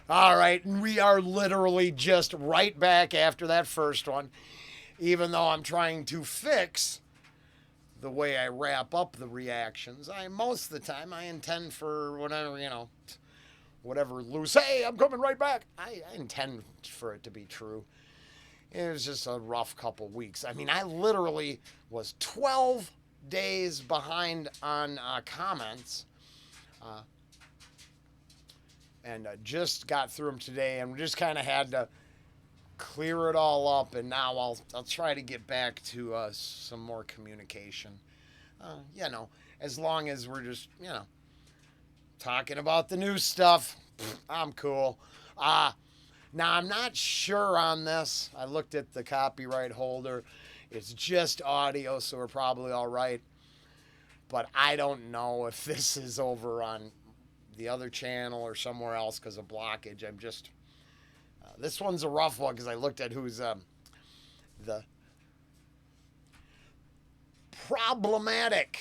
All right, and we are literally just right back after that first one, even though I'm trying to fix the way I wrap up the reactions. Most of the time I intend for whatever, whatever loose, hey, I'm coming right back. I intend for it to be true. It was just a rough couple weeks. I mean, I literally was 12 days behind on comments. And just got through them today, and we just kind of had to clear it all up. And now I'll try to get back to some more communication. As long as we're just talking about the new stuff, I'm cool. Now I'm not sure on this. I looked at the copyright holder. It's just audio, so we're probably all right. But I don't know if this is over on the other channel or somewhere else because of blockage. I'm just this one's a rough one because I looked at who's the problematic,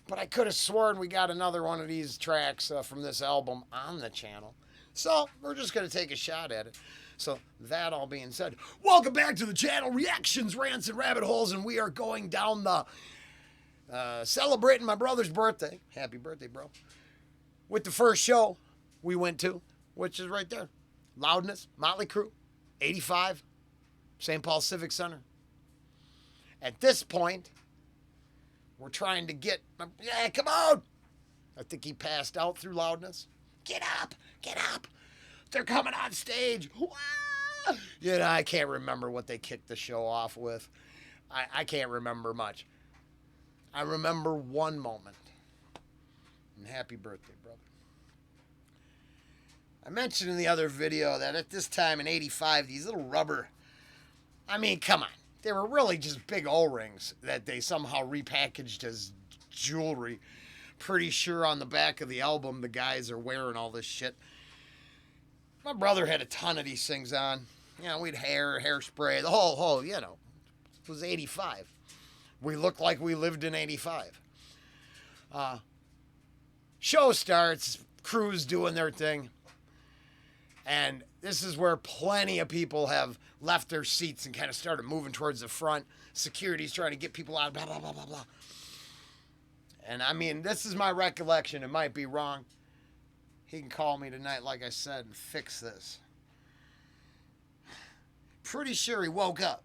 but I could have sworn we got another one of these tracks from this album on the channel, so we're just going to take a shot at it. So that all being said, welcome back to the channel, reactions, rants, and rabbit holes, and we are going down the celebrating my brother's birthday. Happy birthday, bro. With the first show we went to, which is right there. Loudness, Mötley Crüe, 85, St. Paul Civic Center. At this point, we're trying to get, yeah, come on. I think he passed out through Loudness. Get up, get up. They're coming on stage. I can't remember what they kicked the show off with. I can't remember much. I remember one moment. And happy birthday, brother. I mentioned in the other video that at this time in 85, these little rubber, I mean, come on. They were really just big O-rings that they somehow repackaged as jewelry. Pretty sure on the back of the album, the guys are wearing all this shit. My brother had a ton of these things on. We'd hairspray, the whole, it was 85. We looked like we lived in 85. Show starts, Crüe's doing their thing. And this is where plenty of people have left their seats and kind of started moving towards the front. Security's trying to get people out, blah, blah, blah, blah, blah. And I mean, this is my recollection. It might be wrong. He can call me tonight, like I said, and fix this. Pretty sure he woke up.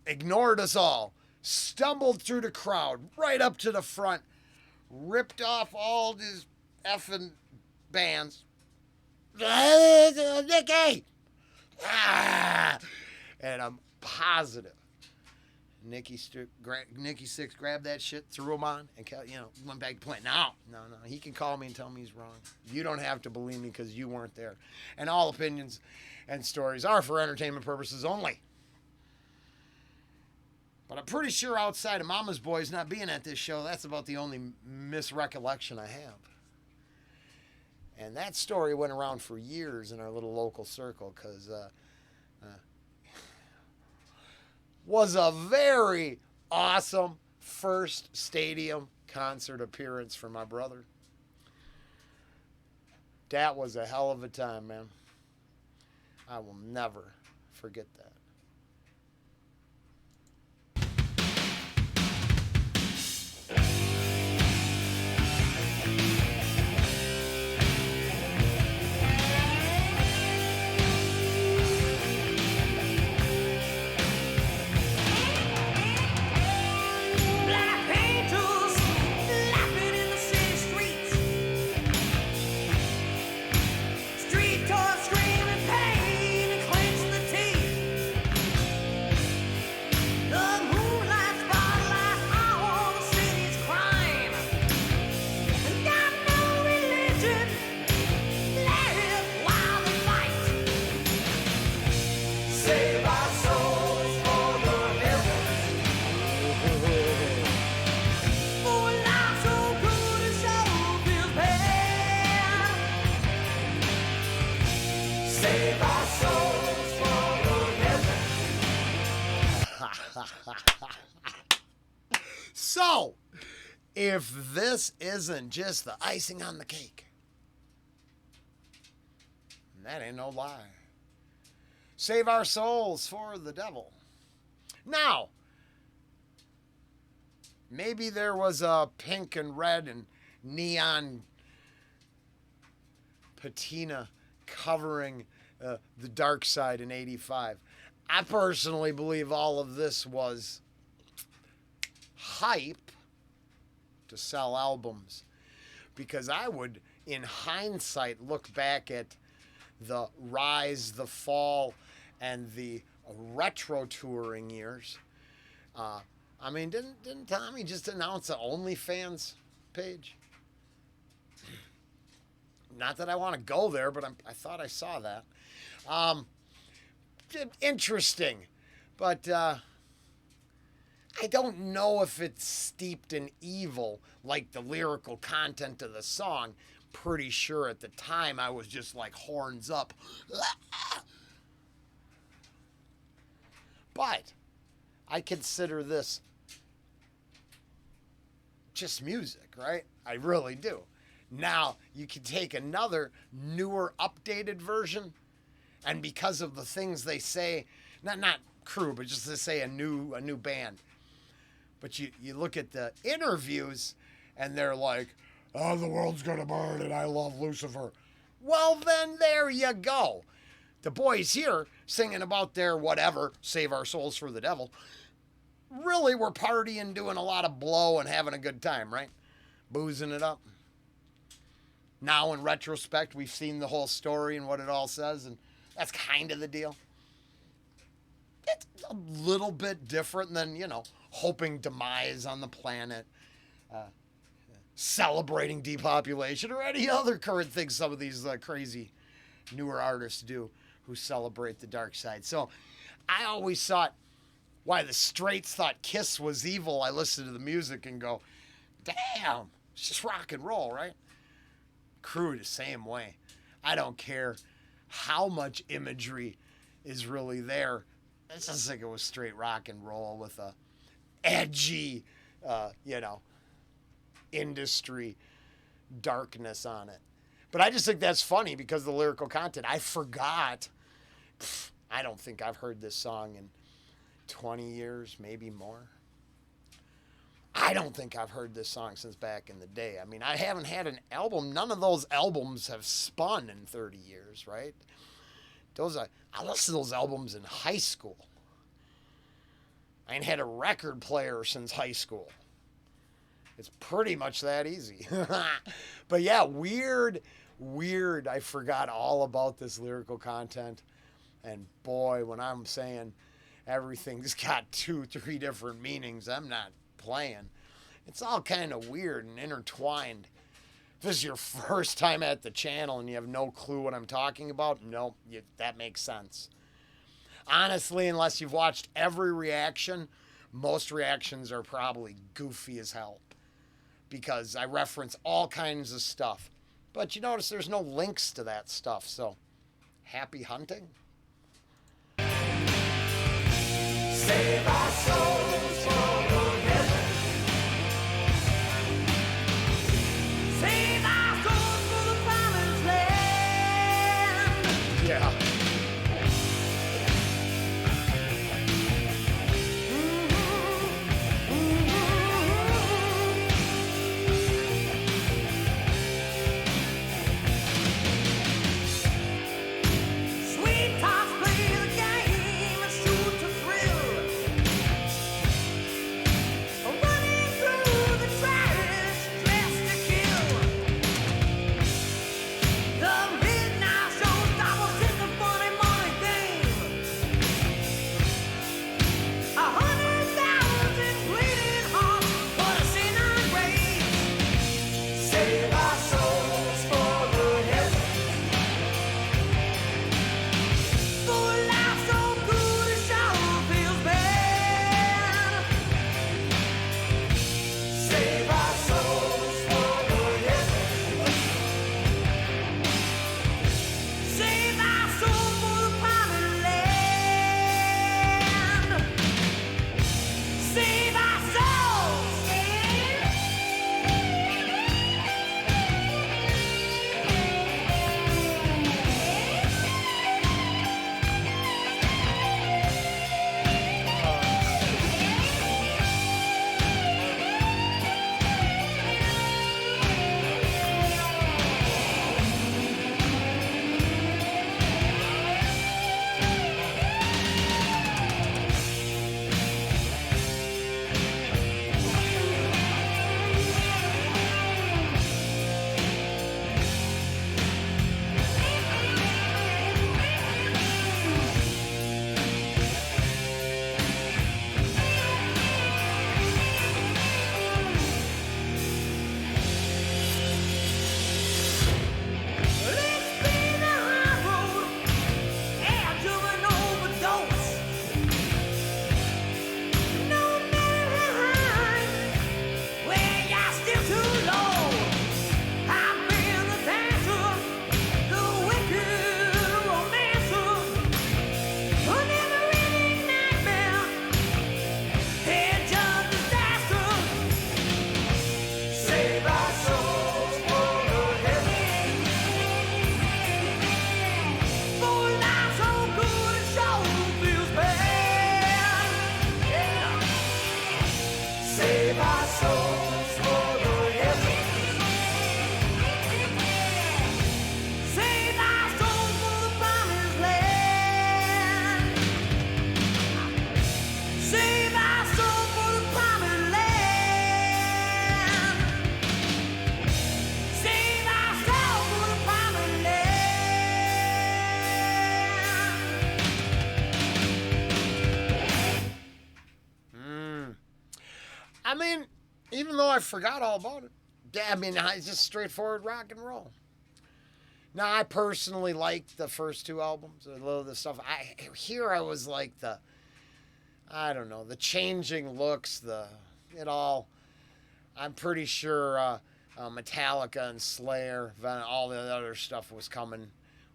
Ignored us all. Stumbled through the crowd, right up to the front. Ripped off all these effing bands. Nikki! And I'm positive Nikki Sixx grabbed that shit, threw him on, and went back to playing. No. He can call me and tell me he's wrong. You don't have to believe me because you weren't there. And all opinions and stories are for entertainment purposes only. But I'm pretty sure outside of Mama's Boys not being at this show, that's about the only misrecollection I have. And that story went around for years in our little local circle because was a very awesome first stadium concert appearance for my brother. That was a hell of a time, man. I will never forget that. Street toys screaming pain and clench the teeth. if this isn't just the icing on the cake. And that ain't no lie. Save Our Souls for the Devil. Now, maybe there was a pink and red and neon patina covering the dark side in 85. I personally believe all of this was hype to sell albums, because I would, in hindsight, look back at the rise, the fall, and the retro touring years. I mean, didn't Tommy just announce an OnlyFans page? Not that I want to go there, but I thought I saw that. Interesting, but I don't know if it's steeped in evil like the lyrical content of the song. Pretty sure at the time I was just like horns up. But I consider this just music, right? I really do. Now, you can take another newer, updated version, and because of the things they say, not Crüe, but just to say a new band. But you look at the interviews, and they're like, oh, the world's gonna burn, and I love Lucifer. Well, then there you go. The boys here singing about their whatever, save our souls for the devil, really were partying, doing a lot of blow, and having a good time, right? Boozing it up. Now, in retrospect, we've seen the whole story and what it all says, and that's kind of the deal. It's a little bit different than, hoping demise on the planet, celebrating depopulation, or any other current thing some of these crazy newer artists do who celebrate the dark side. So I always thought, why the straights thought Kiss was evil. I listened to the music and go, damn, it's just rock and roll, right? Crüe the same way. I don't care how much imagery is really there. I just think it was straight rock and roll with a edgy, industry darkness on it. But I just think that's funny because of the lyrical content. I forgot. I don't think I've heard this song in 20 years, maybe more. I don't think I've heard this song since back in the day. I mean, I haven't had an album. None of those albums have spun in 30 years, right? I listened to those albums in high school. I ain't had a record player since high school. It's pretty much that easy. But yeah, weird. I forgot all about this lyrical content. And boy, when I'm saying everything's got 2-3 different meanings, I'm not playing. It's all kind of weird and intertwined. If this is your first time at the channel and you have no clue what I'm talking about, nope, that makes sense. Honestly, unless you've watched every reaction, most reactions are probably goofy as hell because I reference all kinds of stuff. But you notice there's no links to that stuff, so happy hunting. Save our souls from the devil. Save our souls for the promised land. Yeah. even though I forgot all about it. Yeah, I mean, it's just straightforward rock and roll. Now, I personally liked the first two albums. A little of the stuff. I was like I don't know, the changing looks, it all. I'm pretty sure Metallica and Slayer, all the other stuff was coming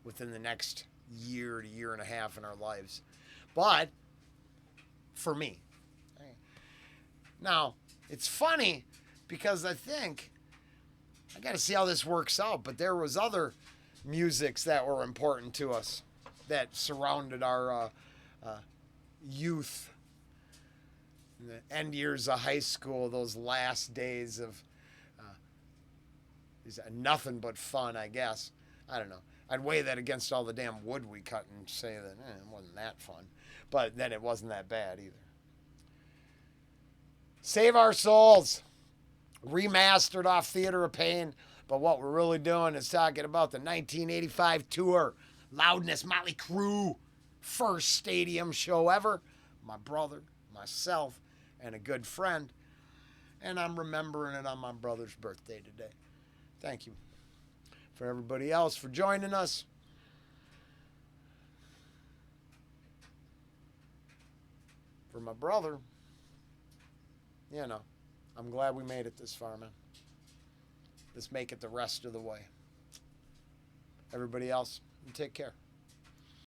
within the next year to year and a half in our lives. But for me, now it's funny because I got to see how this works out. But there was other musics that were important to us that surrounded our youth, the end years of high school, those last days of nothing but fun, I guess. I don't know. I'd weigh that against all the damn wood we cut and say that it wasn't that fun. But then it wasn't that bad either. Save Our Souls, remastered off Theater of Pain. But what we're really doing is talking about the 1985 tour. Loudness, Mötley Crüe, first stadium show ever. My brother, myself, and a good friend. And I'm remembering it on my brother's birthday today. Thank you. For everybody else for joining us. For my brother, I'm glad we made it this far, man. Let's make it the rest of the way. Everybody else, take care.